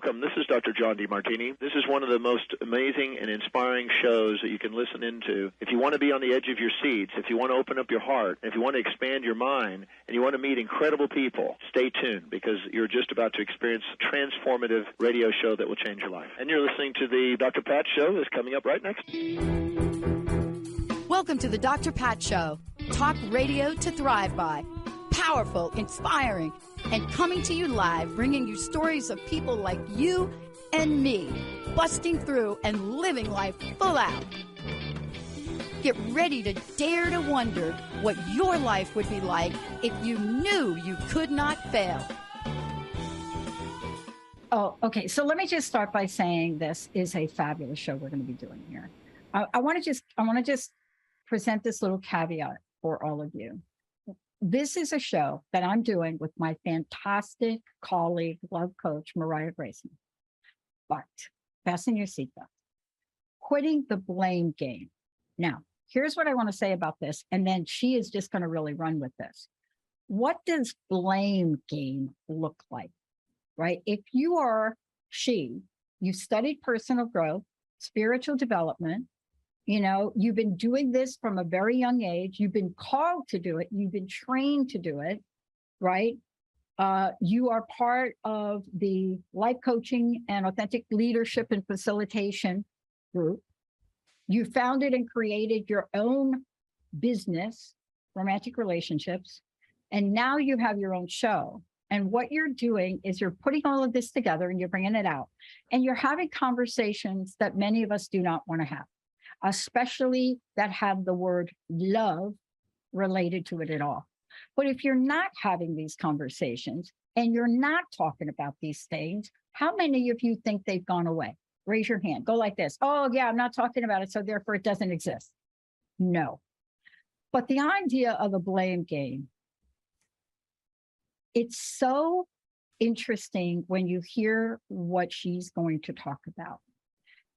Welcome. This is Dr. John DeMartini. This is one of the most amazing and inspiring shows that you can listen into. If you want to be on the edge of your seats, if you want to open up your heart, if you want to expand your mind, and you want to meet incredible people, stay tuned because you're just about to experience a transformative radio show that will change your life. And you're listening to the Dr. Pat Show that's coming up right next. Welcome to the Dr. Pat Show. Talk radio to thrive by. Powerful, inspiring, and coming to you live, bringing you stories of people like you and me, busting through and living life full out. Get ready to dare to wonder what your life would be like if you knew you could not fail. Oh, okay. So let me just start by saying this is a fabulous show we're going to be doing here. I want to just present this little caveat for all of you. This is a show that I'm doing with my fantastic colleague, love coach, Mariya Graestone. But fasten your seatbelt. Quitting the blame game. Now, here's what I want to say about this, and then she is just going to really run with this. What does blame game look like, right? If you are you studied personal growth, spiritual development, you've been doing this from a very young age. You've been called to do it. You've been trained to do it, right? You are part of the life coaching and authentic leadership and facilitation group. You founded and created your own business, romantic relationships, and now you have your own show. And what you're doing is you're putting all of this together and you're bringing it out. And you're having conversations that many of us do not want to have, especially that have the word love related to it at all. But if you're not having these conversations and you're not talking about these things, how many of you think they've gone away? Raise your hand. Go like this. Oh, yeah, I'm not talking about it, so therefore it doesn't exist. No. But the idea of a blame game, it's so interesting when you hear what she's going to talk about.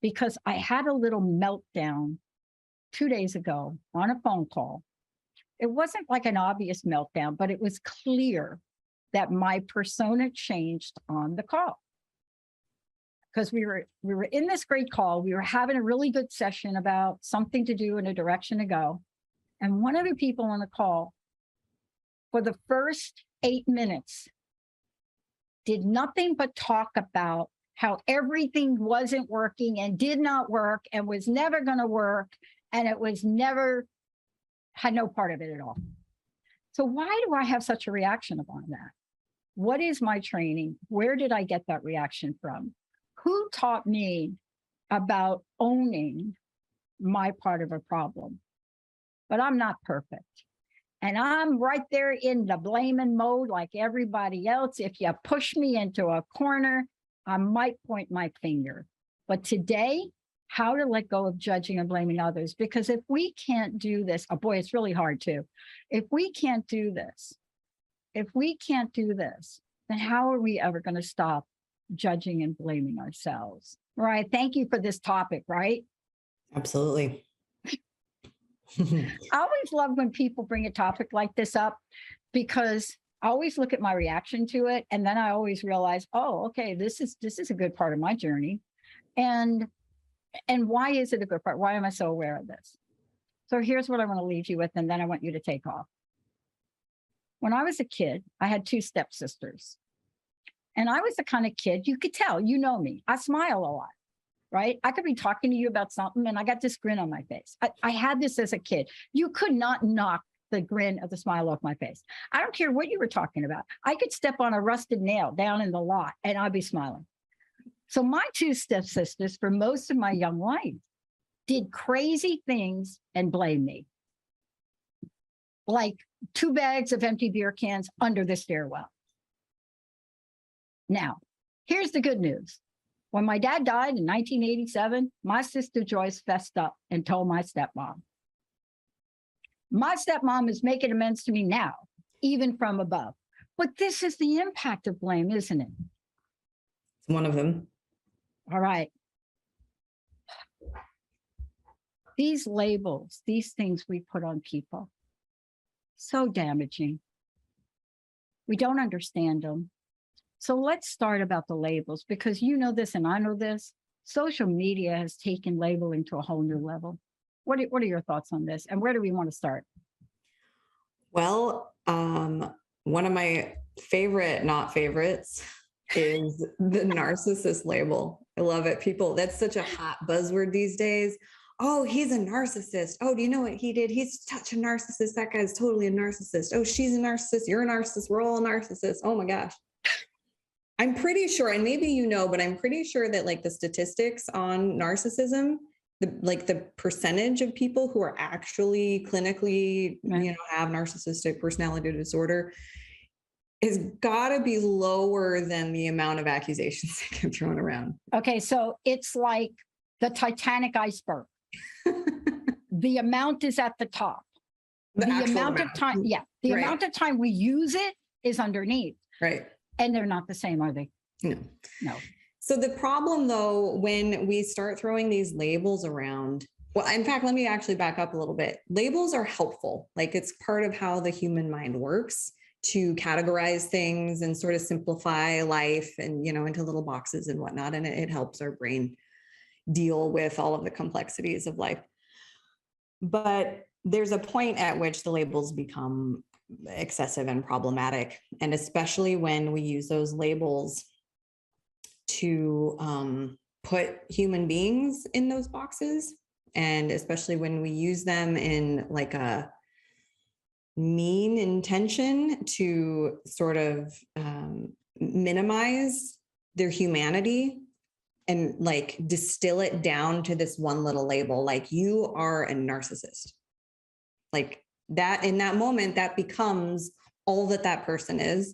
Because I had a little meltdown 2 days ago on a phone call. It wasn't like an obvious meltdown, but it was clear that my persona changed on the call. Because we were in this great call. We were having a really good session about something to do and a direction to go. And one of the people on the call, for the first 8 minutes, did nothing but talk about how everything wasn't working and did not work and was never going to work. And it was had no part of it at all. So why do I have such a reaction upon that? What is my training? Where did I get that reaction from? Who taught me about owning my part of a problem? But I'm not perfect. And I'm right there in the blaming mode like everybody else. If you push me into a corner, I might point my finger. But today, how to let go of judging and blaming others. Because if we can't do this, oh boy, it's really hard too. If we can't do this, then how are we ever going to stop judging and blaming ourselves? Right. Thank you for this topic, right? Absolutely. I always love when people bring a topic like this up because I always look at my reaction to it. And then I always realize, oh, okay, this is a good part of my journey. And why is it a good part? Why am I so aware of this? So here's what I want to leave you with, and then I want you to take off. When I was a kid, I had 2 stepsisters. And I was the kind of kid, you could tell, you know me, I smile a lot, right? I could be talking to you about something and I got this grin on my face. I had this as a kid. You could not knock the grin of the smile off my face. I don't care what you were talking about. I could step on a rusted nail down in the lot and I'd be smiling. So my 2 stepsisters for most of my young life did crazy things and blamed me. Like 2 bags of empty beer cans under the stairwell. Now, here's the good news. When my dad died in 1987, my sister Joyce fessed up and told my stepmom. My stepmom is making amends to me now, even from above. But this is the impact of blame, isn't it? It's one of them. All right. These labels, these things we put on people, so damaging. We don't understand them. So let's start about the labels, because you know this and I know this. Social media has taken labeling to a whole new level. What are your thoughts on this? And where do we want to start? Well, one of my favorite not favorites is the narcissist label. I love it. People, that's such a hot buzzword these days. Oh, he's a narcissist. Oh, do you know what he did? He's such a narcissist. That guy's totally a narcissist. Oh, she's a narcissist. You're a narcissist. We're all narcissists. Oh my gosh. I'm pretty sure, and maybe you know, but I'm pretty sure that like the statistics on narcissism, the percentage of people who are actually clinically, have narcissistic personality disorder has got to be lower than the amount of accusations that get thrown around. Okay, so it's like the Titanic iceberg. The amount is at the top. The amount of time, the amount of time we use it is underneath. Right. And they're not the same, are they? No. So the problem, though, when we start throwing these labels around, well, in fact, let me actually back up a little bit. Labels are helpful. Like, it's part of how the human mind works to categorize things and sort of simplify life and, into little boxes and whatnot. And it helps our brain deal with all of the complexities of life. But there's a point at which the labels become excessive and problematic. And especially when we use those labels to put human beings in those boxes. And especially when we use them in like a mean intention to sort of minimize their humanity and like distill it down to this one little label, like you are a narcissist. Like that, in that moment, that becomes all that person is.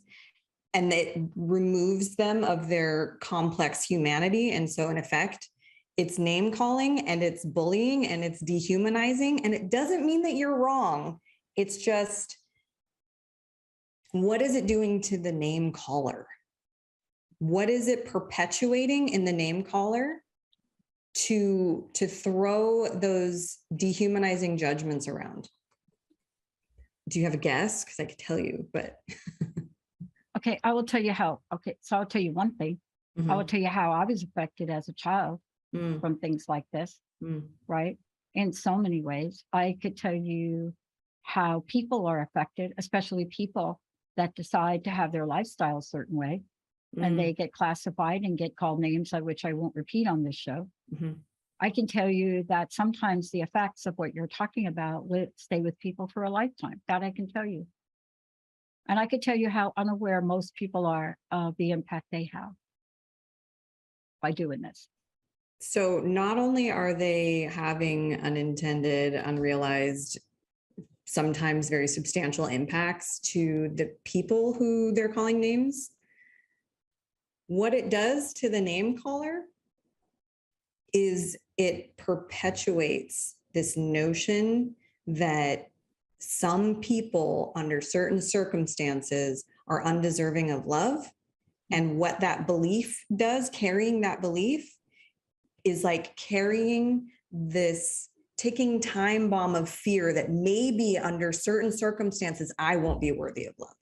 And it removes them of their complex humanity. And so in effect, it's name calling and it's bullying and it's dehumanizing. And it doesn't mean that you're wrong. It's just, what is it doing to the name caller? What is it perpetuating in the name caller to throw those dehumanizing judgments around? Do you have a guess? Because I could tell you, but. Okay, I will tell you how. Okay, so I'll tell you one thing. I will tell you how I was affected as a child from things like this, right? In so many ways. I could tell you how people are affected, especially people that decide to have their lifestyle a certain way, and they get classified and get called names, which I won't repeat on this show. I can tell you that sometimes the effects of what you're talking about stay with people for a lifetime. That I can tell you. And I could tell you how unaware most people are of the impact they have by doing this. So not only are they having unintended, unrealized, sometimes very substantial impacts to the people who they're calling names, what it does to the name caller is it perpetuates this notion that some people under certain circumstances are undeserving of love. And what that belief does, carrying that belief, is like carrying this ticking time bomb of fear that maybe under certain circumstances, I won't be worthy of love.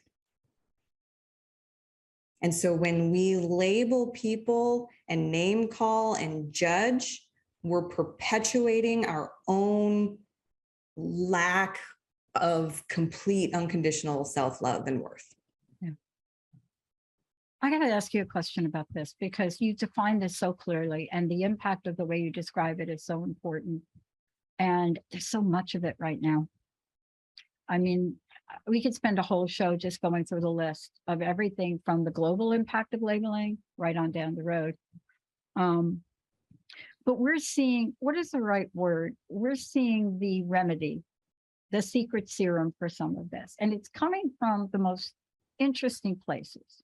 And so when we label people and name call and judge, we're perpetuating our own lack of complete unconditional self-love and worth. Yeah. I got to ask you a question about this, because you define this so clearly and the impact of the way you describe it is so important. And there's so much of it right now. I mean, we could spend a whole show just going through the list of everything from the global impact of labeling right on down the road. But we're seeing, what is the right word? We're seeing the remedy, the secret serum for some of this. And it's coming from the most interesting places,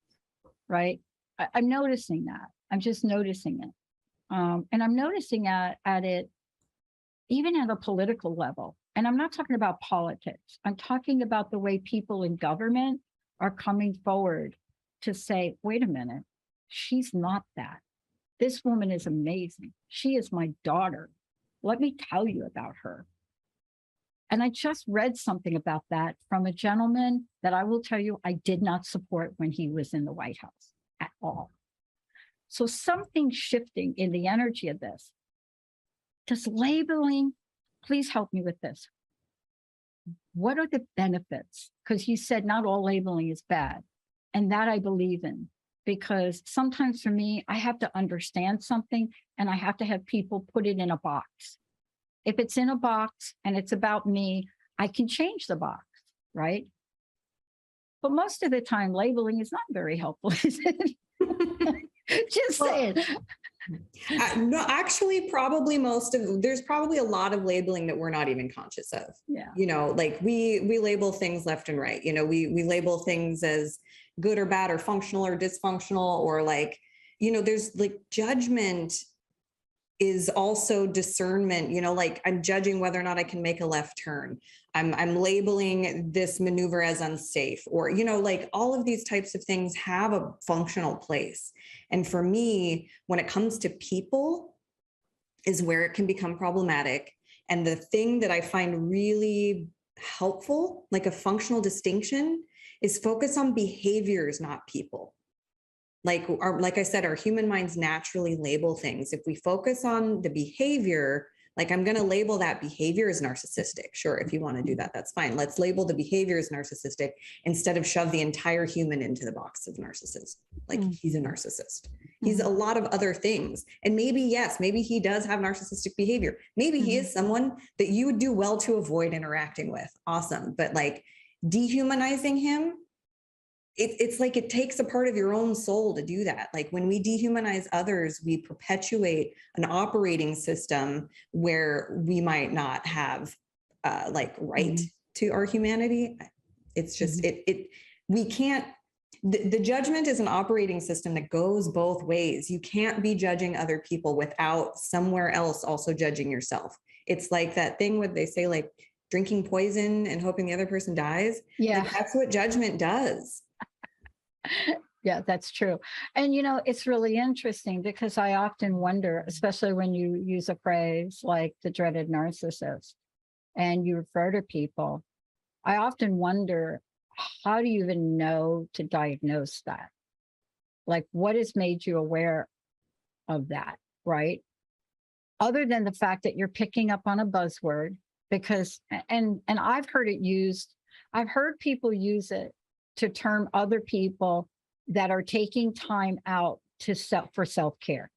right? I'm noticing that. I'm just noticing it. And I'm noticing at it, even at a political level. And I'm not talking about politics. I'm talking about the way people in government are coming forward to say, wait a minute, she's not that. This woman is amazing. She is my daughter. Let me tell you about her. And I just read something about that from a gentleman that I will tell you I did not support when he was in the White House. at all. So something's shifting in the energy of this. Does labeling, please help me with this. What are the benefits? Because you said not all labeling is bad. And that I believe in. Because sometimes for me, I have to understand something and I have to have people put it in a box. If it's in a box and it's about me, I can change the box, right? But most of the time, labeling is not very helpful, is it? Just saying. No, actually, there's probably a lot of labeling that we're not even conscious of. Yeah. You know, like we label things left and right. You know, we label things as good or bad or functional or dysfunctional, or like, you know, there's like judgment is also discernment. You know, like I'm judging whether or not I can make a left turn. I'm labeling this maneuver as unsafe, or, you know, like all of these types of things have a functional place. And for me, when it comes to people, is where it can become problematic. And the thing that I find really helpful, like a functional distinction, is focus on behaviors, not people. Like I said, our human minds naturally label things. If we focus on the behavior, like I'm going to label that behavior as narcissistic. Sure, if you want to do that, that's fine. Let's label the behavior as narcissistic instead of shove the entire human into the box of narcissist. Like he's a narcissist. He's a lot of other things. And maybe, yes, maybe he does have narcissistic behavior. Maybe he is someone that you would do well to avoid interacting with. Awesome. But like dehumanizing him, it's like it takes a part of your own soul to do that. Like when we dehumanize others, we perpetuate an operating system where we might not have right to our humanity. It's just we can't. The judgment is an operating system that goes both ways. You can't be judging other people without somewhere else also judging yourself. It's like that thing where they say like drinking poison and hoping the other person dies. Yeah. Like that's what judgment does. Yeah, that's true. And, you know, it's really interesting because I often wonder, especially when you use a phrase like the dreaded narcissist and you refer to people, I often wonder, how do you even know to diagnose that? Like, what has made you aware of that, right? Other than the fact that you're picking up on a buzzword, because, and I've heard it used, I've heard people use it to term other people that are taking time out for self-care,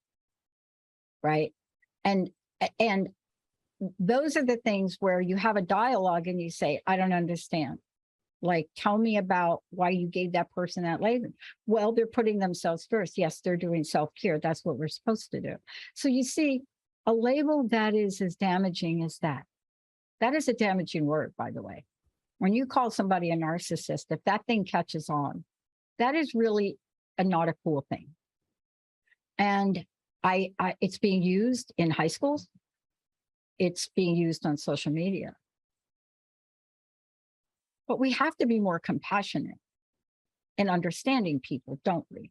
right? And those are the things where you have a dialogue and you say, I don't understand. Like, tell me about why you gave that person that label. Well, they're putting themselves first. Yes, they're doing self-care. That's what we're supposed to do. So you see, a label that is as damaging as that. That is a damaging word, by the way. When you call somebody a narcissist, if that thing catches on, that is really not a cool thing. And it's being used in high schools. It's being used on social media. But we have to be more compassionate in understanding people, don't we?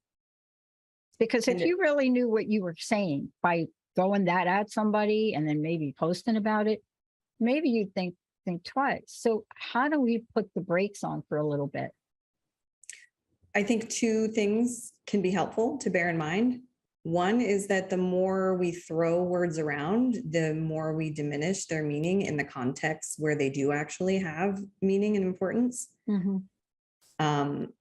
Because if you really knew what you were saying by throwing that at somebody and then maybe posting about it, maybe you'd think twice. So how do we put the brakes on for a little bit? I think two things can be helpful to bear in mind. One is that the more we throw words around, the more we diminish their meaning in the context where they do actually have meaning and importance. And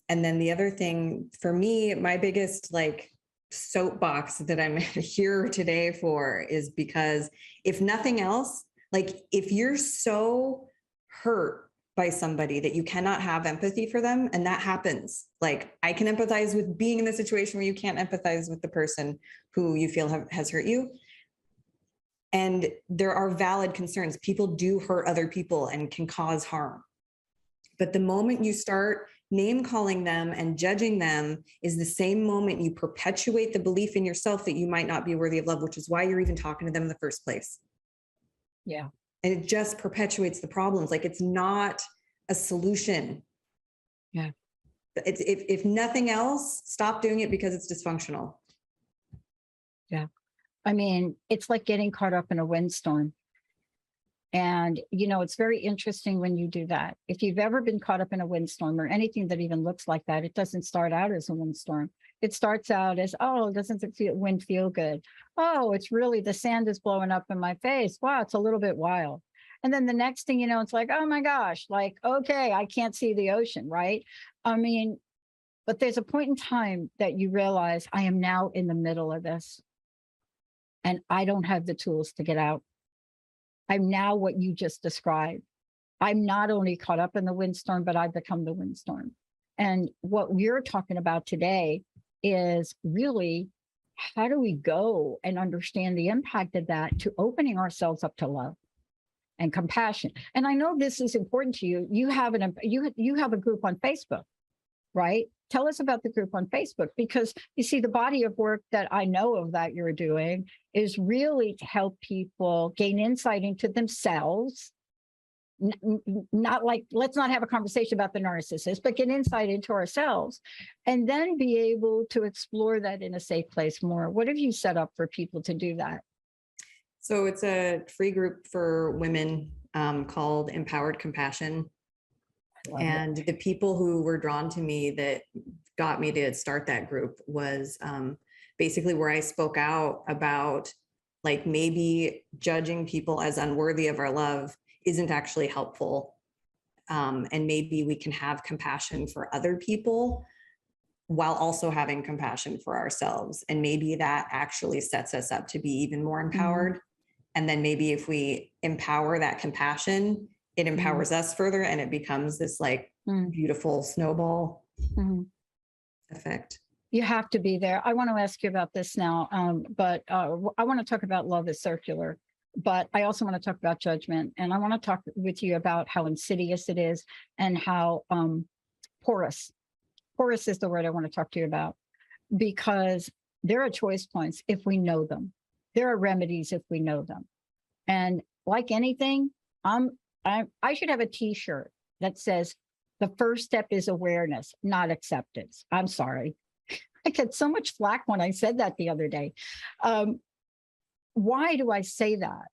then the other thing for me, my biggest like soapbox that I'm here today for is because if nothing else, like if you're so hurt by somebody that you cannot have empathy for them, and that happens, like I can empathize with being in the situation where you can't empathize with the person who you feel has hurt you. And there are valid concerns. People do hurt other people and can cause harm. But the moment you start name calling them and judging them is the same moment you perpetuate the belief in yourself that you might not be worthy of love, which is why you're even talking to them in the first place. Yeah. And it just perpetuates the problems. Like it's not a solution. Yeah. If nothing else, stop doing it because it's dysfunctional. Yeah. I mean, it's like getting caught up in a windstorm. And, it's very interesting when you do that. If you've ever been caught up in a windstorm or anything that even looks like that, it doesn't start out as a windstorm. It starts out as, oh, doesn't the wind feel good? Oh, it's really, the sand is blowing up in my face. Wow, it's a little bit wild. And then the next thing you know, it's like, oh my gosh, like, okay, I can't see the ocean, right? I mean, but there's a point in time that you realize I am now in the middle of this and I don't have the tools to get out. I'm now what you just described. I'm not only caught up in the windstorm, but I've become the windstorm. And what we're talking about today is really, how do we go and understand the impact of that to opening ourselves up to love and compassion? And I know this is important to you. You have a group on Facebook, right? Tell us about the group on Facebook, because you see, the body of work that I know of that you're doing is really to help people gain insight into themselves. Not like, let's not have a conversation about the narcissist, but get insight into ourselves and then be able to explore that in a safe place more. What have you set up for people to do that? So it's a free group for women called Empowered Compassion. And the people who were drawn to me that got me to start that group was basically where I spoke out about, like, maybe judging people as unworthy of our love isn't actually helpful. And maybe we can have compassion for other people while also having compassion for ourselves. And maybe that actually sets us up to be even more empowered. Mm-hmm. And then maybe if we empower that compassion, it empowers us further, and it becomes this like beautiful snowball effect. You have to be there. I want to ask you about this now, but I want to talk about love is circular, but I also want to talk about judgment. And I want to talk with you about how insidious it is and how porous is the word I want to talk to you about, because there are choice points if we know them. There are remedies if we know them. And like anything, I should have a t-shirt that says the first step is awareness, not acceptance. I'm sorry. I get so much flack when I said that the other day. Why do I say that?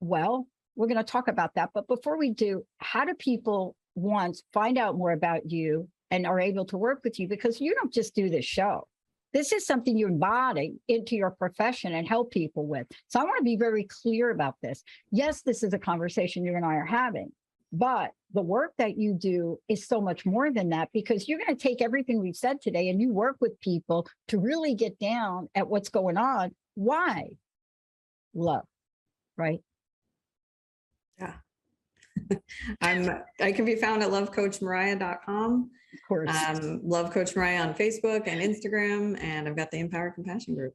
Well, we're going to talk about that. But before we do, how do people once find out more about you and are able to work with you? Because you don't just do this show. This is something you embody into your profession and help people with. So I want to be very clear about this. Yes, this is a conversation you and I are having, but the work that you do is so much more than that, because you're going to take everything we've said today and you work with people to really get down at what's going on. Why? Love, right? Yeah. I can be found at lovecoachmariya.com. Of course. Love Coach Mariya on Facebook and Instagram, and I've got the Empowered Compassion group.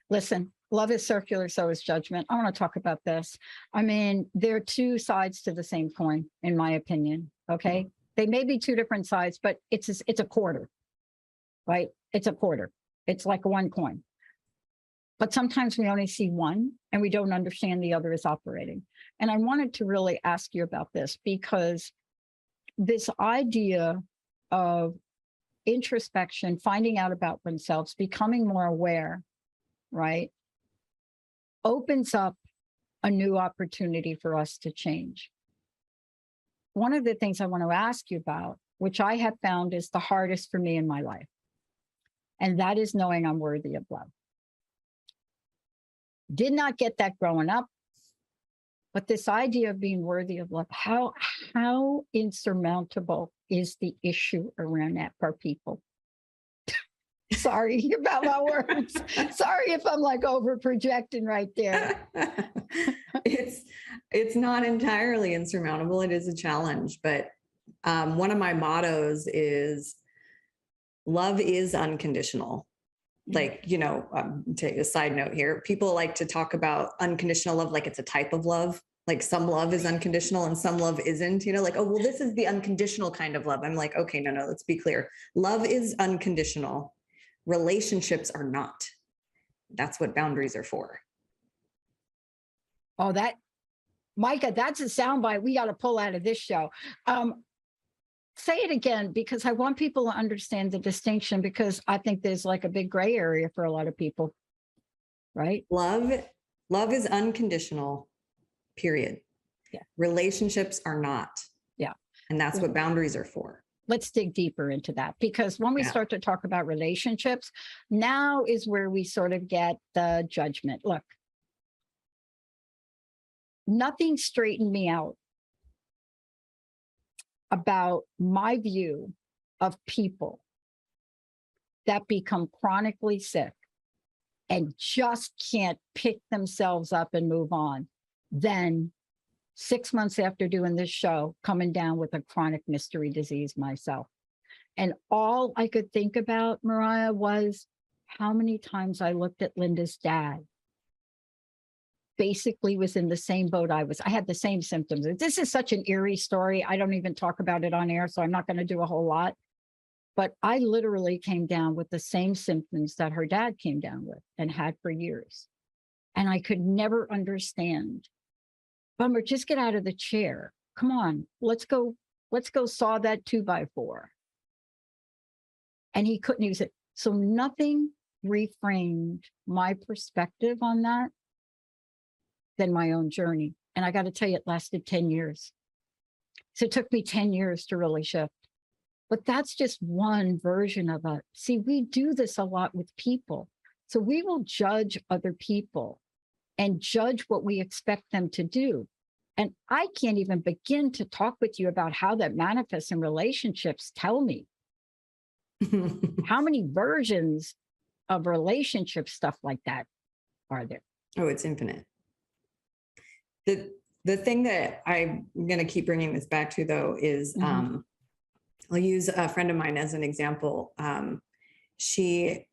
Listen, love is circular, so is judgment. I want to talk about this. I mean, there are two sides to the same coin, in my opinion. Okay, they may be two different sides, but it's a quarter, right? It's a quarter. It's like one coin. But sometimes we only see one and we don't understand the other is operating. And I wanted to really ask you about this, because this idea of introspection, finding out about themselves, becoming more aware, right, opens up a new opportunity for us to change. One of the things I want to ask you about, which I have found is the hardest for me in my life, and that is knowing I'm worthy of love. Did not get that growing up, but this idea of being worthy of love, how insurmountable is the issue around that for people? Sorry about my words. Sorry if I'm like over projecting right there. It's not entirely insurmountable. It is a challenge, but one of my mottos is love is unconditional. Like, take a side note here. People like to talk about unconditional love like it's a type of love. Like some love is unconditional and some love isn't, like, oh, well, this is the unconditional kind of love. I'm like, okay, no, let's be clear. Love is unconditional. Relationships are not. That's what boundaries are for. Oh, Micah, that's a soundbite we got to pull out of this show. Say it again, because I want people to understand the distinction, because I think there's like a big gray area for a lot of people, right? Love is unconditional. period. Yeah. Relationships are not. Yeah. And that's what boundaries are for. Let's dig deeper into that, because when we start to talk about relationships, now is where we sort of get the judgment. Look, nothing straightened me out about my view of people that become chronically sick and just can't pick themselves up and move on than 6 months after doing this show, coming down with a chronic mystery disease myself. And all I could think about, Mariya, was how many times I looked at Linda's dad. Basically was in the same boat I was. I had the same symptoms. This is such an eerie story. I don't even talk about it on air, so I'm not going to do a whole lot. But I literally came down with the same symptoms that her dad came down with and had for years. And I could never understand. Bummer, just get out of the chair. Come on, let's go saw that 2x4. And he couldn't use it. So nothing reframed my perspective on that than my own journey. And I got to tell you, it lasted 10 years. So it took me 10 years to really shift. But that's just one version of it. See, we do this a lot with people. So we will judge other people and judge what we expect them to do. And I can't even begin to talk with you about how that manifests in relationships. Tell me, how many versions of relationship stuff like that are there? Oh, it's infinite. The thing that I'm going to keep bringing this back to, though, is I'll use a friend of mine as an example. She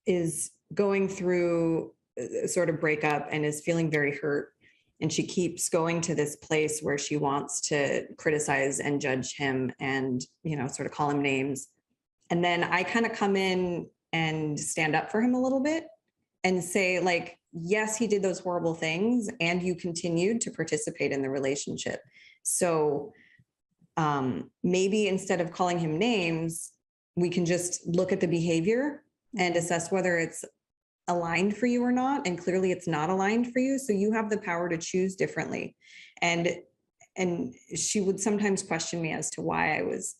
is going through a sort of breakup and is feeling very hurt. And she keeps going to this place where she wants to criticize and judge him and, sort of call him names. And then I kind of come in and stand up for him a little bit and say, like, yes, he did those horrible things and you continued to participate in the relationship. So maybe instead of calling him names, we can just look at the behavior and assess whether it's aligned for you or not. And clearly it's not aligned for you. So you have the power to choose differently. And she would sometimes question me as to why I was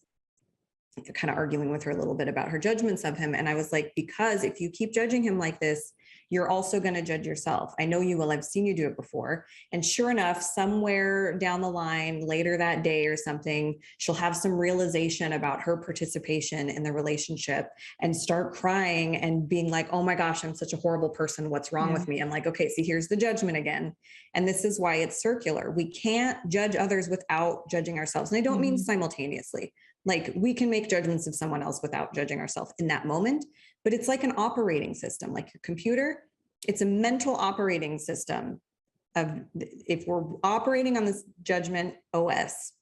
kind of arguing with her a little bit about her judgments of him. And I was like, because if you keep judging him like this, you're also going to judge yourself. I know you will. I've seen you do it before. And sure enough, somewhere down the line, later that day or something, she'll have some realization about her participation in the relationship and start crying and being like, oh my gosh, I'm such a horrible person. What's wrong with me? I'm like, okay, see, here's the judgment again. And this is why it's circular. We can't judge others without judging ourselves. And I don't mean simultaneously. Like, we can make judgments of someone else without judging ourselves in that moment, but it's like an operating system, like your computer. It's a mental operating system of, if we're operating on this judgment OS,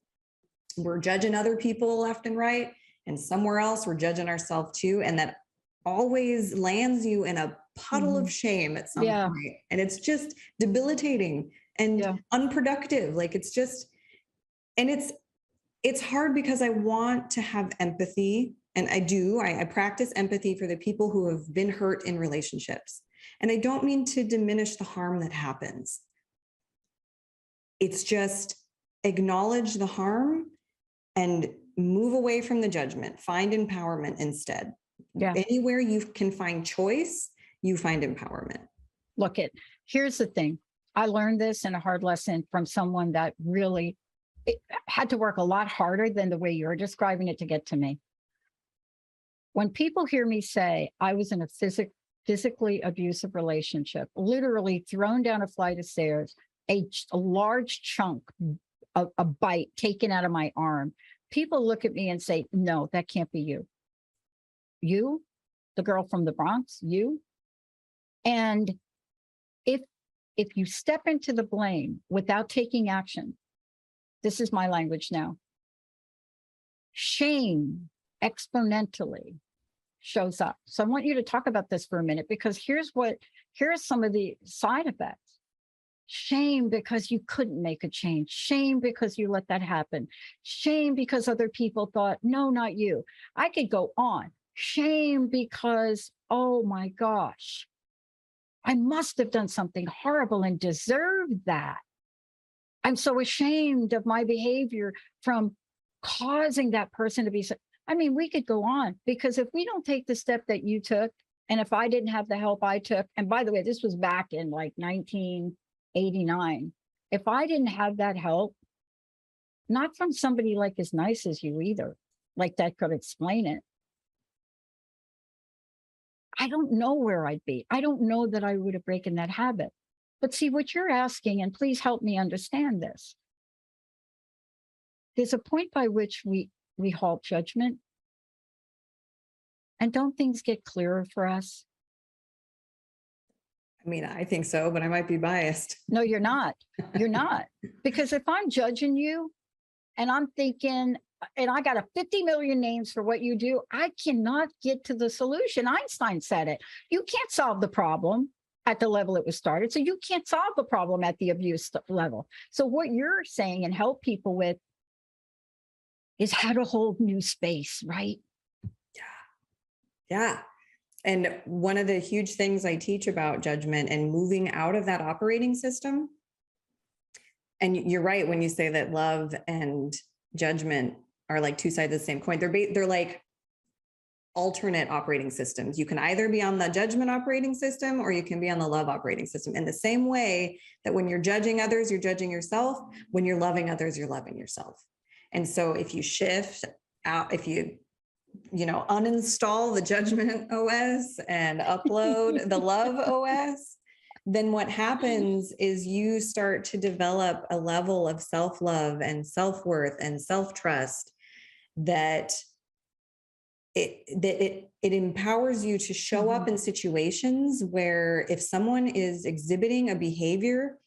we're judging other people left and right, and somewhere else we're judging ourselves too. And that always lands you in a puddle of shame at some point. And it's just debilitating and unproductive. Like, it's just, and it's hard because I want to have empathy, and I do. I practice empathy for the people who have been hurt in relationships. And I don't mean to diminish the harm that happens. It's just acknowledge the harm and move away from the judgment. Find empowerment instead. Yeah. Anywhere you can find choice, you find empowerment. Look, here's the thing. I learned this in a hard lesson from someone that really had to work a lot harder than the way you're describing it to get to me. When people hear me say I was in a physically abusive relationship, literally thrown down a flight of stairs, a large chunk, a bite taken out of my arm, people look at me and say, no, that can't be you. You, the girl from the Bronx, you. And if you step into the blame without taking action, this is my language now, shame exponentially shows up. So I want you to talk about this for a minute, because here's some of the side effects. Shame because you couldn't make a change. Shame because you let that happen. Shame because other people thought, no, not you. I could go on. Shame because, oh my gosh, I must have done something horrible and deserved that. I'm so ashamed of my behavior from causing that person to be so. I mean, we could go on, because if we don't take the step that you took, and if I didn't have the help I took, and by the way, this was back in like 1989, if I didn't have that help, not from somebody like as nice as you either, like that could explain it, I don't know where I'd be. I don't know that I would have broken that habit. But see, what you're asking, and please help me understand this, there's a point by which we halt judgment. And don't things get clearer for us? I mean, I think so, but I might be biased. No, you're not. You're not. Because if I'm judging you and I'm thinking, and I got a 50 million names for what you do, I cannot get to the solution. Einstein said it. You can't solve the problem at the level it was started. So you can't solve the problem at the abuse level. So what you're saying and help people with is how to hold new space, right? Yeah. And one of the huge things I teach about judgment and moving out of that operating system. And you're right when you say that love and judgment are like two sides of the same coin. They're like alternate operating systems. You can either be on the judgment operating system or you can be on the love operating system. In the same way that when you're judging others, you're judging yourself. When you're loving others, you're loving yourself. And so if you shift out, if you uninstall the judgment OS and upload the love OS, then what happens is you start to develop a level of self-love and self-worth and self-trust that it empowers you to show up in situations where if someone is exhibiting a behavior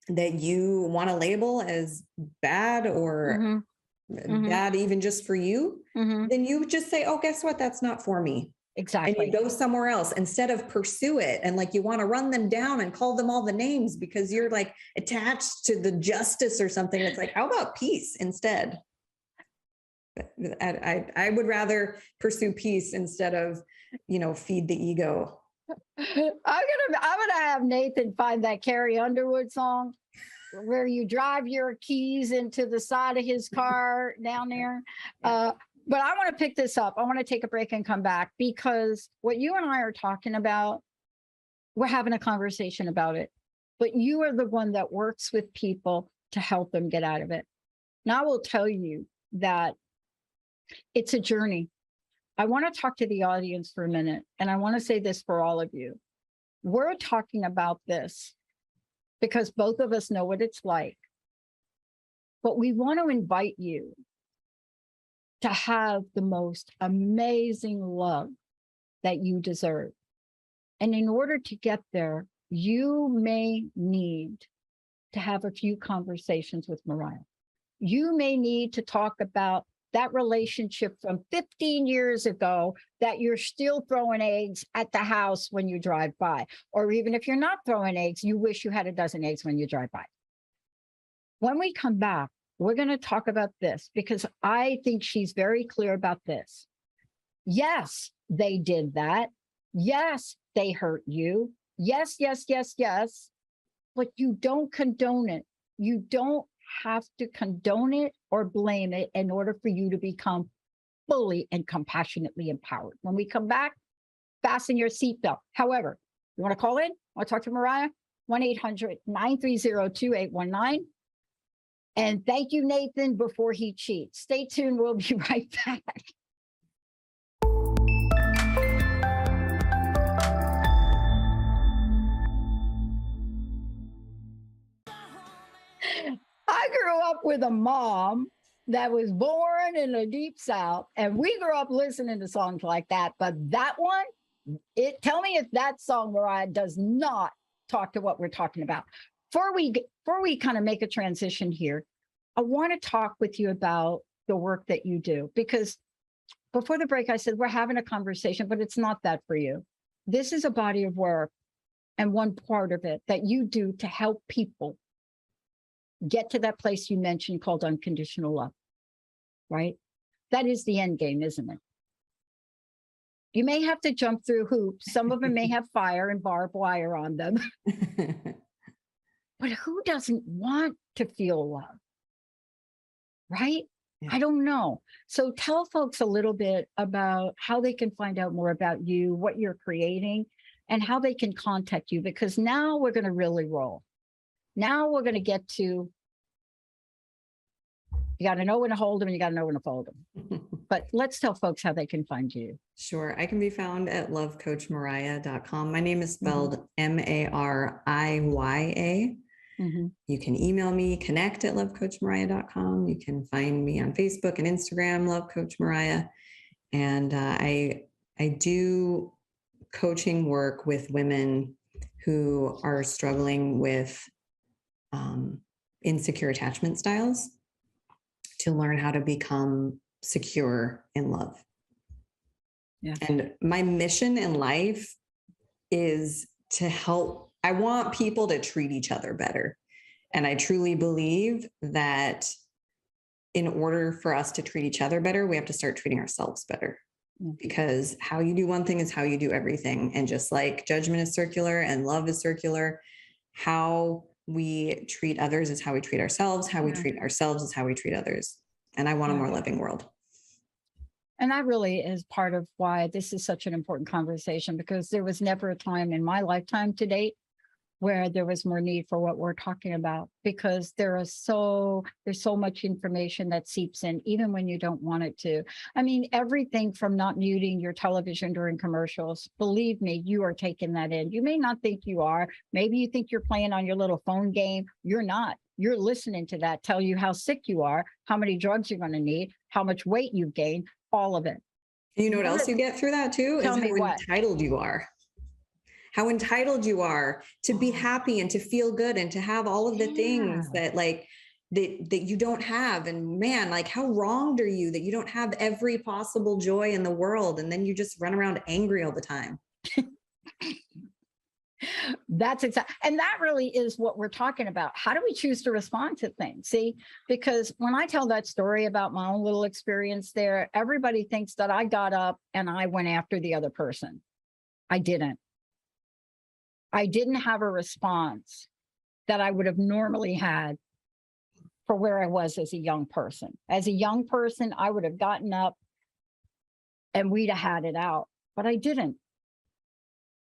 that you want to label as bad or bad even just for you, then you just say, oh, guess what? That's not for me. Exactly. And you go somewhere else instead of pursue it. And like, you want to run them down and call them all the names because you're like attached to the justice or something. It's like, how about peace instead? I would rather pursue peace instead of, feed the ego. I'm gonna have Nathan find that Carrie Underwood song where you drive your keys into the side of his car down there. But I want to pick this up. I want to take a break and come back, because what you and I are talking about, we're having a conversation about it, but you are the one that works with people to help them get out of it. Now, I will tell you that it's a journey. I want to talk to the audience for a minute, and I want to say this for all of you. We're talking about this because both of us know what it's like, but we want to invite you to have the most amazing love that you deserve. And in order to get there, you may need to have a few conversations with Mariya. You may need to talk about that relationship from 15 years ago that you're still throwing eggs at the house when you drive by. Or even if you're not throwing eggs, you wish you had a dozen eggs when you drive by. When we come back, we're going to talk about this because I think she's very clear about this. Yes, they did that. Yes, they hurt you. Yes, yes, yes, yes. But you don't condone it. You don't have to condone it or blame it in order for you to become fully and compassionately empowered. When we come back, fasten your seatbelt. However, you want to call in? Want to talk to Mariya? 1-800-930-2819. And thank you, Nathan, before he cheats. Stay tuned. We'll be right back. I grew up with a mom that was born in the Deep South, and we grew up listening to songs like that. But that one, tell me if that song, Mariya, does not talk to what we're talking about. Before we kind of make a transition here, I want to talk with you about the work that you do, because before the break, I said, we're having a conversation, but it's not that for you. This is a body of work, and one part of it that you do to help people get to that place you mentioned called unconditional love, right? That is the end game, isn't it? You may have to jump through hoops. Some of them may have fire and barbed wire on them. But who doesn't want to feel love? Right? Yeah. I don't know. So tell folks a little bit about how they can find out more about you, what you're creating, and how they can contact you, because now we're going to really roll. Now we're going to get to, you got to know when to hold them and you got to know when to fold them. But let's tell folks how they can find you. Sure. I can be found at lovecoachmariya.com. My name is spelled Mariya. You can email me, connect at lovecoachmariya.com. You can find me on Facebook and Instagram, Love Coach Mariya. And I do coaching work with women who are struggling with insecure attachment styles to learn how to become secure in love. Yeah. And my mission in life is to help. I want people to treat each other better. And I truly believe that in order for us to treat each other better, we have to start treating ourselves better. Because how you do one thing is how you do everything. And just like judgment is circular and love is circular, how we treat others is how we treat ourselves. How we treat ourselves is how we treat others. And I want a more loving world. And that really is part of why this is such an important conversation, because there was never a time in my lifetime to date where there was more need for what we're talking about, because there's so much information that seeps in, even when you don't want it to. I mean, everything from not muting your television during commercials, believe me, you are taking that in. You may not think you are. Maybe you think you're playing on your little phone game. You're not. You're listening to that tell you how sick you are, how many drugs you're going to need, how much weight you've gained, all of it. You know what else you get through that too? Tell is me how what. entitled you are. How entitled you are to be happy and to feel good and to have all of the things that that you don't have. And man, like how wronged are you that you don't have every possible joy in the world? And then you just run around angry all the time. That's exactly, and that really is what we're talking about. How do we choose to respond to things? See, because when I tell that story about my own little experience there, everybody thinks that I got up and I went after the other person. I didn't. I didn't have a response that I would have normally had for where I was as a young person. As a young person, I would have gotten up and we'd have had it out, but I didn't.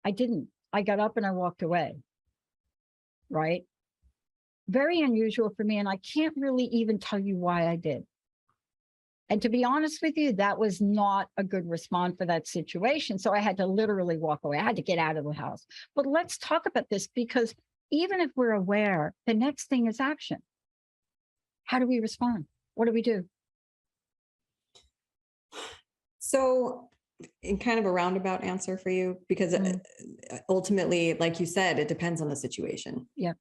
I got up and I walked away, right? Very unusual for me, and I can't really even tell you why I did. And to be honest with you, that was not a good response for that situation. So I had to literally walk away. I had to get out of the house. But let's talk about this, because even if we're aware, the next thing is action. How do we respond? What do we do? So in kind of a roundabout answer for you, because ultimately, like you said, it depends on the situation. Yeah.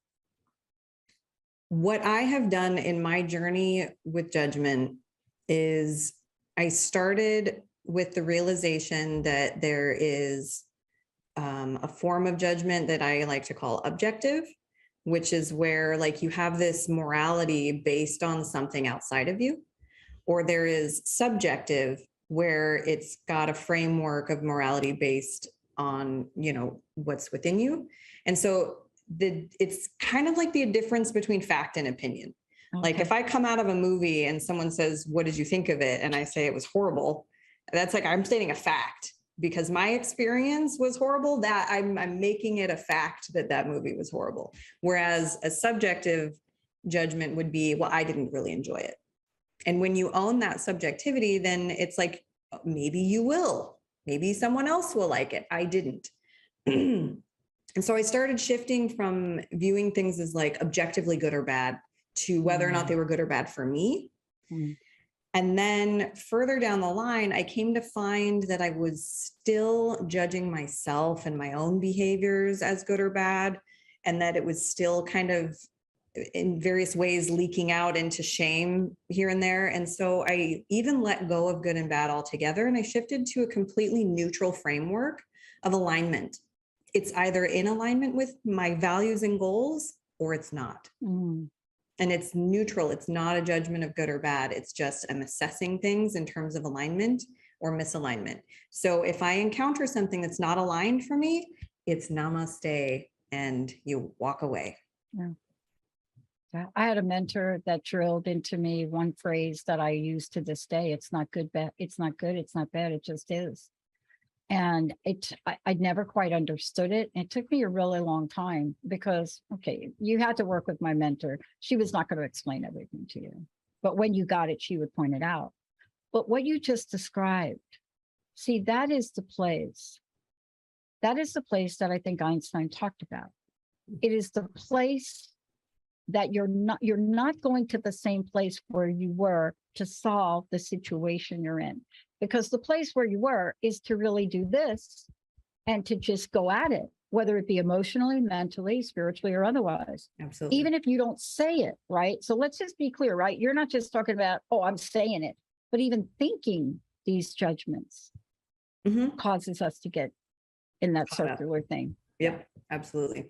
What I have done in my journey with judgment is I started with the realization that there is a form of judgment that I like to call objective, which is where like you have this morality based on something outside of you, or there is subjective, where it's got a framework of morality based on, you know, what's within you. And so it's kind of like the difference between fact and opinion. Okay. Like if I come out of a movie and someone says, "What did you think of it?" and I say it was horrible, that's like I'm stating a fact because my experience was horrible, that I'm making it a fact that that movie was horrible. Whereas a subjective judgment would be, well, I didn't really enjoy it. And when you own that subjectivity, then it's like, maybe you will, maybe someone else will like it. I didn't. And so I started shifting from viewing things as like objectively good or bad to whether or not they were good or bad for me. And then further down the line, I came to find that I was still judging myself and my own behaviors as good or bad, and that it was still kind of in various ways leaking out into shame here and there. And so I even let go of good and bad altogether. And I shifted to a completely neutral framework of alignment. It's either in alignment with my values and goals or it's not. And it's neutral. It's not a judgment of good or bad. It's just I'm assessing things in terms of alignment or misalignment. So if I encounter something that's not aligned for me, it's namaste and you walk away. Yeah. Yeah, I had a mentor that drilled into me one phrase that I use to this day. It's not good, bad. It's not good. It's not bad. It just is. And I'd never quite understood it. It took me a really long time because, okay, you had to work with my mentor. She was not going to explain everything to you. But when you got it, she would point it out. But what you just described, see, that is the place. That is the place that I think Einstein talked about. It is the place that you're not going to the same place where you were to solve the situation you're in. Because the place where you were is to really do this and to just go at it, whether it be emotionally, mentally, spiritually, or otherwise. Absolutely. Even if you don't say it, right? So let's just be clear, right? You're not just talking about, oh, I'm saying it, but even thinking these judgments causes us to get in that circular thing. Yep, absolutely.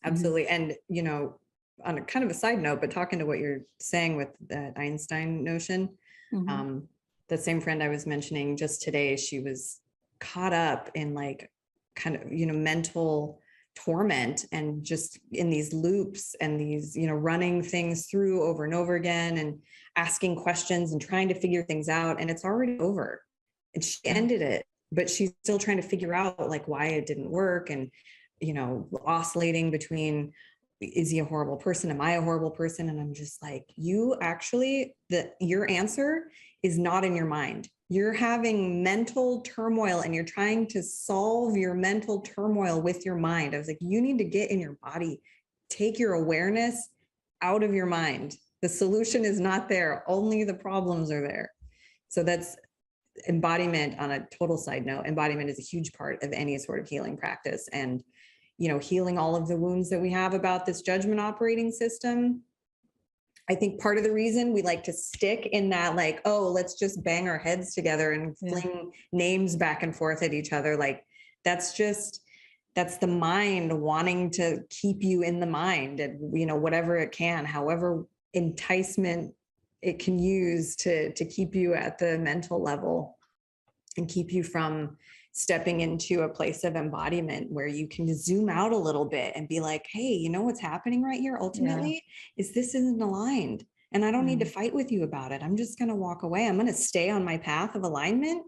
Absolutely. And, you know, on a kind of a side note, but talking to what you're saying with that Einstein notion, the same friend I was mentioning just today, she was caught up in like kind of, you know, mental torment and just in these loops and these, you know, running things through over and over again and asking questions and trying to figure things out. And it's already over. And she ended it, but she's still trying to figure out like why it didn't work and, you know, oscillating between, is he a horrible person? Am I a horrible person? And I'm just like, you actually, your answer is not in your mind. You're having mental turmoil and you're trying to solve your mental turmoil with your mind. I was like, you need to get in your body, take your awareness out of your mind. The solution is not there. Only the problems are there. So that's embodiment. On a total side note, embodiment is a huge part of any sort of healing practice. And, you know, healing all of the wounds that we have about this judgment operating system. I think part of the reason we like to stick in that, like, oh, let's just bang our heads together and fling names back and forth at each other. Like, that's the mind wanting to keep you in the mind and, you know, whatever it can, however enticement it can use to keep you at the mental level and keep you from stepping into a place of embodiment where you can zoom out a little bit and be like, hey, you know what's happening right here ultimately is this isn't aligned. And I don't need to fight with you about it. I'm just going to walk away. I'm going to stay on my path of alignment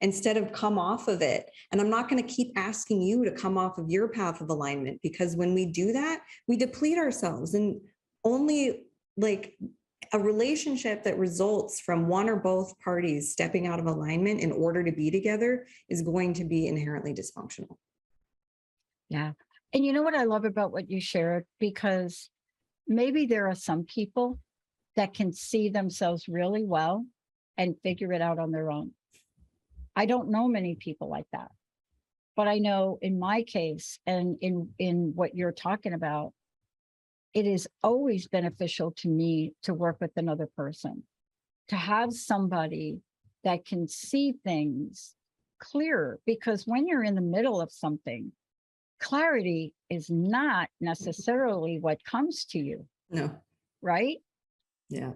instead of come off of it. And I'm not going to keep asking you to come off of your path of alignment, because when we do that, we deplete ourselves. And only like a relationship that results from one or both parties stepping out of alignment in order to be together is going to be inherently dysfunctional. Yeah. And you know what I love about what you shared? Because maybe there are some people that can see themselves really well and figure it out on their own. I don't know many people like that. But I know in my case and in what you're talking about, it is always beneficial to me to work with another person, to have somebody that can see things clearer, because when you're in the middle of something, clarity is not necessarily what comes to you. No. Right? Yeah.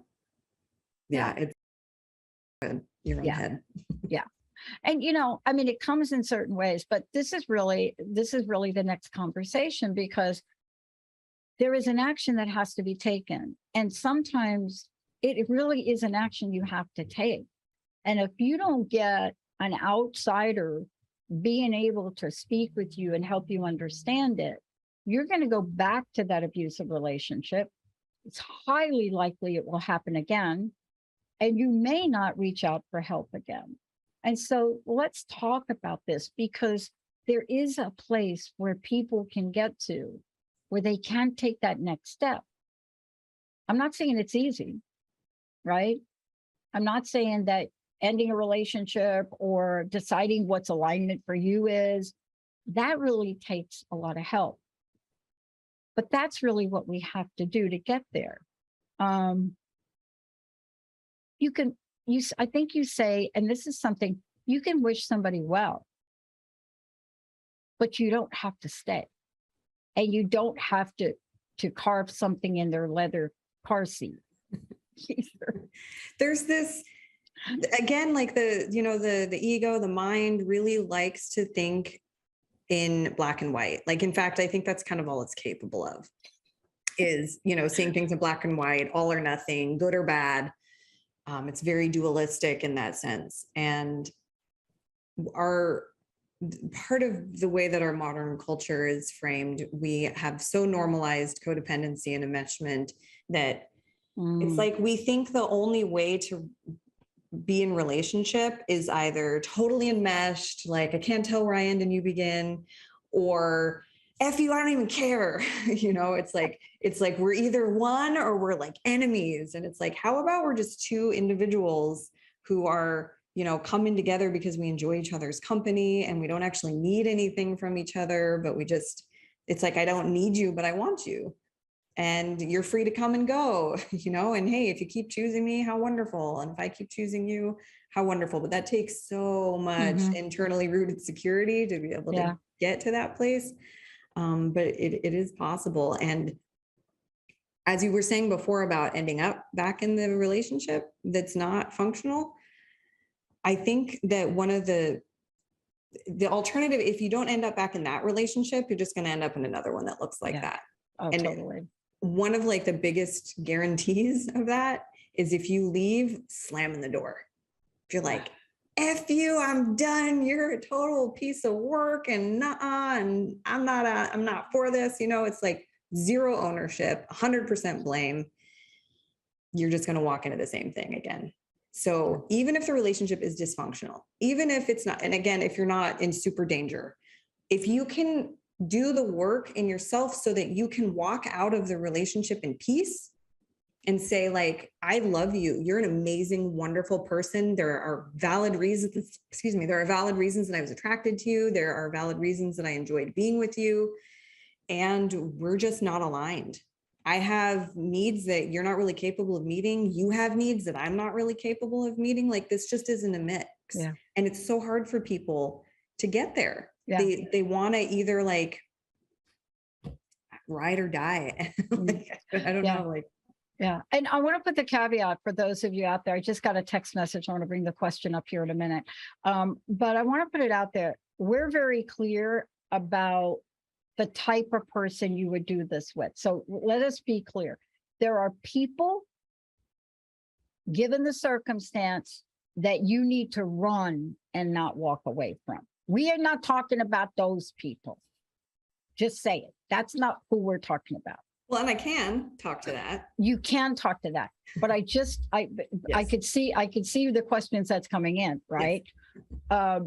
Yeah. It's your own head. Yeah. And, you know, I mean, it comes in certain ways, but this is really the next conversation, because there is an action that has to be taken. And sometimes it really is an action you have to take. And if you don't get an outsider being able to speak with you and help you understand it, you're going to go back to that abusive relationship. It's highly likely it will happen again, and you may not reach out for help again. And so let's talk about this, because there is a place where people can get to where they can take that next step. I'm not saying it's easy, right? I'm not saying that ending a relationship or deciding what's alignment for you is, that really takes a lot of help. But that's really what we have to do to get there. I think you say, and this is something, you can wish somebody well, but you don't have to stay. And you don't have to carve something in their leather car seat. There's this, again, like the ego, the mind really likes to think in black and white. Like, in fact, I think that's kind of all it's capable of. is, seeing things in black and white, all or nothing, good or bad. It's very dualistic in that sense. And part of the way that our modern culture is framed, we have so normalized codependency and enmeshment that it's like we think the only way to be in relationship is either totally enmeshed, like I can't tell where I end and you begin, or F you, I don't even care. It's like we're either one or we're like enemies. And it's like, how about we're just two individuals who are, coming together because we enjoy each other's company and we don't actually need anything from each other, but it's like, I don't need you, but I want you. And you're free to come and go, and hey, if you keep choosing me, how wonderful. And if I keep choosing you, how wonderful. But that takes so much internally rooted security to be able to get to that place. But it is possible. And as you were saying before about ending up back in the relationship that's not functional, I think that one of the alternative, if you don't end up back in that relationship, you're just going to end up in another one that looks like that. Oh, and totally. One of like the biggest guarantees of that is if you leave, slamming the door. If you're like, F you, I'm done. You're a total piece of work and and I'm not for this. It's like zero ownership, 100% blame. You're just going to walk into the same thing again. So even if the relationship is dysfunctional, even if it's not, and again, if you're not in super danger, if you can do the work in yourself so that you can walk out of the relationship in peace and say like, I love you. You're an amazing, wonderful person. There are valid reasons that I was attracted to you. There are valid reasons that I enjoyed being with you. And we're just not aligned. I have needs that you're not really capable of meeting. You have needs that I'm not really capable of meeting. Like this just isn't a mix. Yeah. And it's so hard for people to get there. Yeah. They want to either like ride or die. I don't know. Yeah. And I want to put the caveat for those of you out there. I just got a text message. I want to bring the question up here in a minute. But I want to put it out there. We're very clear about the type of person you would do this with. So let us be clear. There are people, given the circumstance, that you need to run and not walk away from. We are not talking about those people. Just say it. That's not who we're talking about. Well, and I can talk to that. You can talk to that, but I could see the questions that's coming in, right? Yes.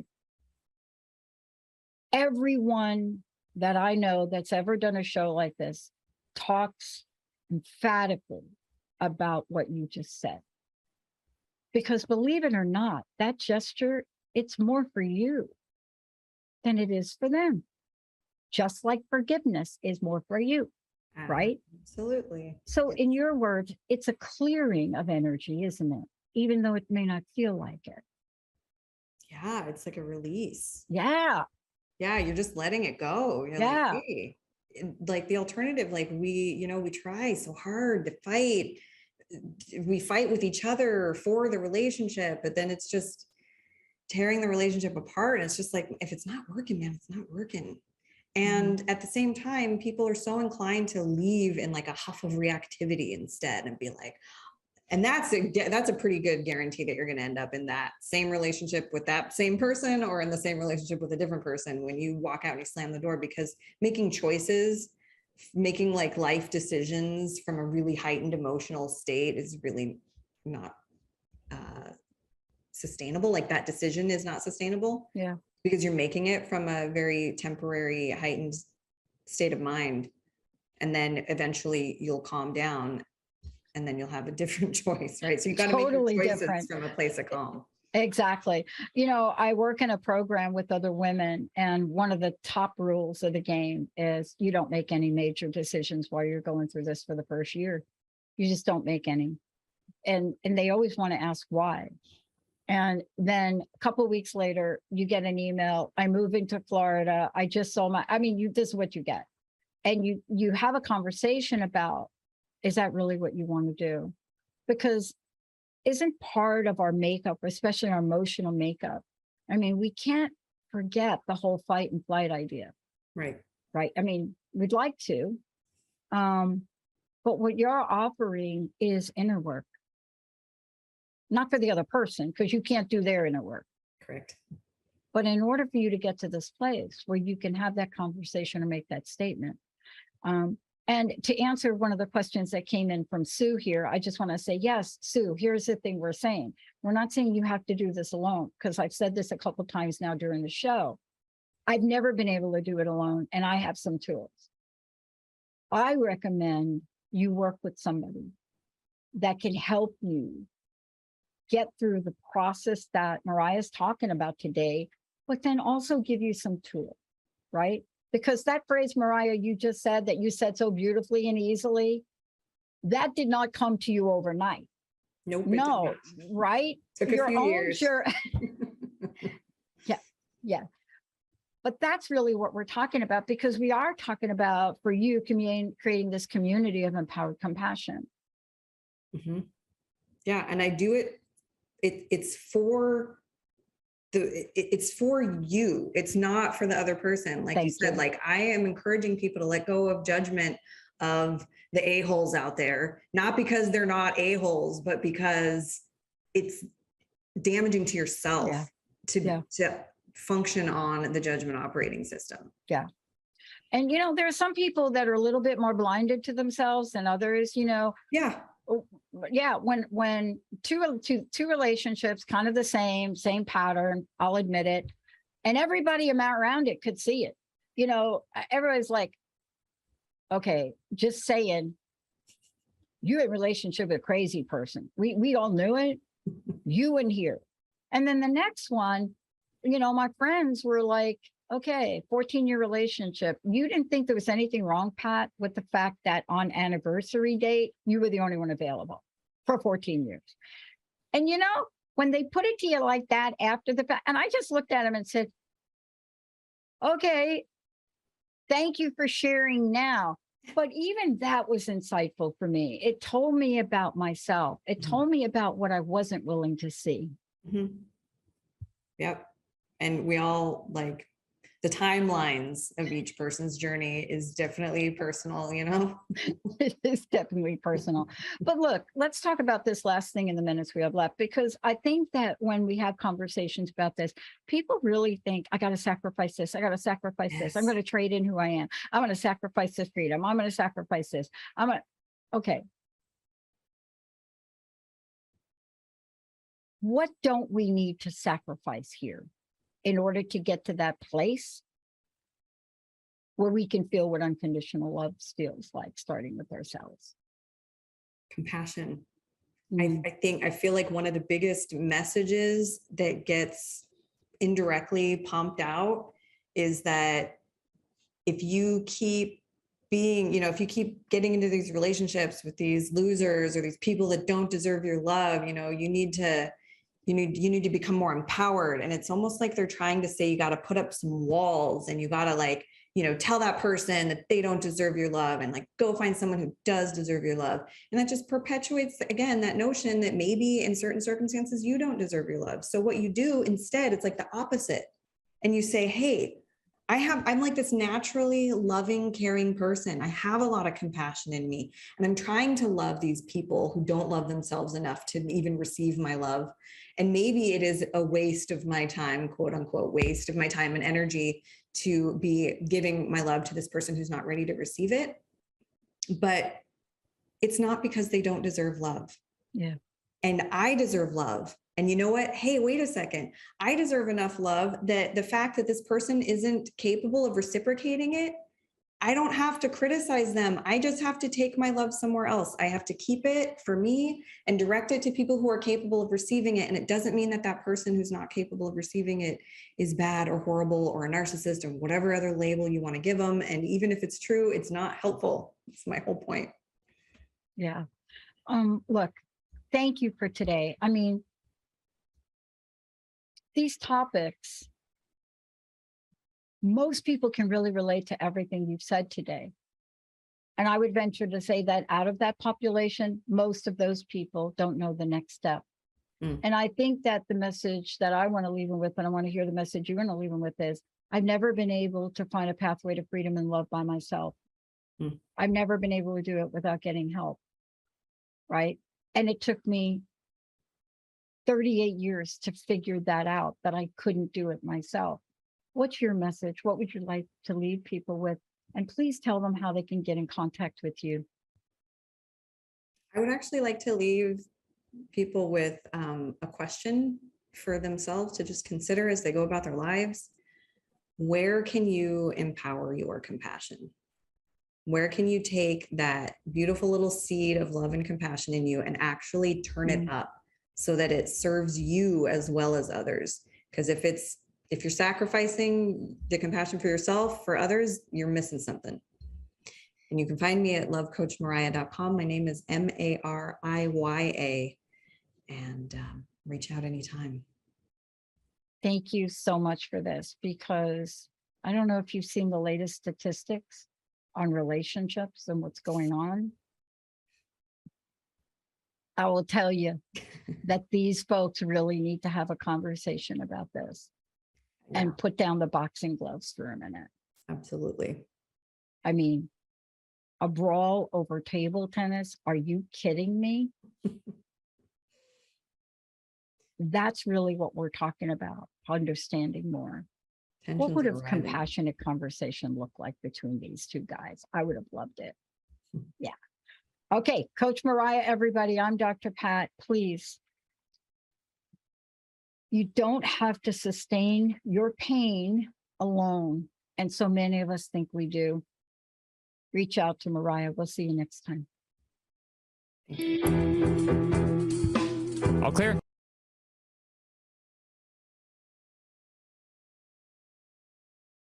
Everyone that I know that's ever done a show like this talks emphatically about what you just said. Because believe it or not, that gesture, it's more for you than it is for them. Just like forgiveness is more for you, right? Absolutely. So in your words, it's a clearing of energy, isn't it? Even though it may not feel like it. Yeah, it's like a release. Yeah. Yeah, you're just letting it go. You're like, hey, like the alternative, like we try so hard to fight. We fight with each other for the relationship, but then it's just tearing the relationship apart. And it's just like, if it's not working, man, it's not working. And at the same time, people are so inclined to leave in like a huff of reactivity instead and be like, and that's a pretty good guarantee that you're going to end up in that same relationship with that same person or in the same relationship with a different person when you walk out and you slam the door, because making choices, making like life decisions from a really heightened emotional state is really not sustainable. Like that decision is not sustainable. Yeah. Because you're making it from a very temporary heightened state of mind. And then eventually you'll calm down and then you'll have a different choice, right? So you got to totally make your choices different. From a place of calm. Exactly. I work in a program with other women, and one of the top rules of the game is you don't make any major decisions while you're going through this for the first year. You just don't make any. And they always want to ask why. And then a couple of weeks later, you get an email, I'm moving to Florida. I just saw this is what you get. And you have a conversation about, is that really what you want to do? Because isn't part of our makeup, especially our emotional makeup, we can't forget the whole fight and flight idea. Right. Right. We'd like to, But what you're offering is inner work, not for the other person, because you can't do their inner work. Correct. But in order for you to get to this place where you can have that conversation or make that statement. And to answer one of the questions that came in from Sue here, I just want to say, yes, Sue, here's the thing we're saying. We're not saying you have to do this alone, because I've said this a couple of times now during the show. I've never been able to do it alone, and I have some tools. I recommend you work with somebody that can help you get through the process that Mariya's talking about today, but then also give you some tools, right? Because that phrase, Mariya, you just said that you said so beautifully and easily, that did not come to you overnight. Nope. No, right? Took a few years. Yeah. But that's really what we're talking about, because we are talking about, for you, creating this community of empowered compassion. Mm-hmm. Yeah, and I do it. It's for you. It's not for the other person. Like you said, like I am encouraging people to let go of judgment of the a-holes out there, not because they're not a-holes, but because it's damaging to yourself to function on the judgment operating system. Yeah. And, there are some people that are a little bit more blinded to themselves than others, Yeah. Yeah. When two relationships, kind of the same pattern, I'll admit it. And everybody around it could see it. Everybody's like, okay, just saying, you're in a relationship with a crazy person. We all knew it. You in here. And then the next one, my friends were like, okay, 14-year relationship. You didn't think there was anything wrong, Pat, with the fact that on anniversary date, you were the only one available for 14 years. And when they put it to you like that after the fact, and I just looked at him and said, okay, thank you for sharing now. But even that was insightful for me. It told me about myself. It told me about what I wasn't willing to see. Mm-hmm. Yep. And we all like the timelines of each person's journey is definitely personal, It is definitely personal. But look, let's talk about this last thing in the minutes we have left, because I think that when we have conversations about this, people really think, I got to sacrifice this. I got to sacrifice this. I'm going to trade in who I am. I'm going to sacrifice this freedom. I'm going to sacrifice this. Okay. What don't we need to sacrifice here in order to get to that place where we can feel what unconditional love feels like, starting with ourselves? Compassion. I feel like one of the biggest messages that gets indirectly pumped out is that if you keep if you keep getting into these relationships with these losers or these people that don't deserve your love, you need to become more empowered. And it's almost like they're trying to say you got to put up some walls and you got to tell that person that they don't deserve your love and go find someone who does deserve your love. And that just perpetuates, again, that notion that maybe in certain circumstances you don't deserve your love. So what you do instead, it's like the opposite. And you say, hey, I'm like this naturally loving, caring person. I have a lot of compassion in me, and I'm trying to love these people who don't love themselves enough to even receive my love. And maybe it is a waste of my time, quote unquote, waste of my time and energy to be giving my love to this person who's not ready to receive it. But it's not because they don't deserve love. Yeah. And I deserve love. And you know what? Hey, wait a second. I deserve enough love that the fact that this person isn't capable of reciprocating it, I don't have to criticize them. I just have to take my love somewhere else. I have to keep it for me and direct it to people who are capable of receiving it. And it doesn't mean that that person who's not capable of receiving it is bad or horrible or a narcissist or whatever other label you want to give them. And even if it's true, it's not helpful. That's my whole point. Yeah. Look, thank you for today. I mean, these topics, most people can really relate to everything you've said today. And I would venture to say that out of that population, most of those people don't know the next step. And I think that the message that I want to leave them with, and I want to hear the message you're going to leave them with, is I've never been able to find a pathway to freedom and love by myself. I've never been able to do it without getting help. Right. And it took me 38 years to figure that out, that I couldn't do it myself. What's your message? What would you like to leave people with? And please tell them how they can get in contact with you. I would actually like to leave people with a question for themselves to just consider as they go about their lives. Where can you empower your compassion? Where can you take that beautiful little seed of love and compassion in you and actually turn it up so that it serves you as well as others? Because if you're sacrificing the compassion for yourself, for others, you're missing something. And you can find me at lovecoachmariya.com. My name is Mariya, and reach out anytime. Thank you so much for this, because I don't know if you've seen the latest statistics on relationships and what's going on. I will tell you that these folks really need to have a conversation about this and put down the boxing gloves for a minute. Absolutely. I mean, a brawl over table tennis? Are you kidding me? That's really what we're talking about, understanding more. What would a compassionate conversation look like between these two guys? I would have loved it. Yeah. Okay, Coach Mariya, everybody, I'm Dr. Pat. Please, you don't have to sustain your pain alone. And so many of us think we do. Reach out to Mariya. We'll see you next time. All clear?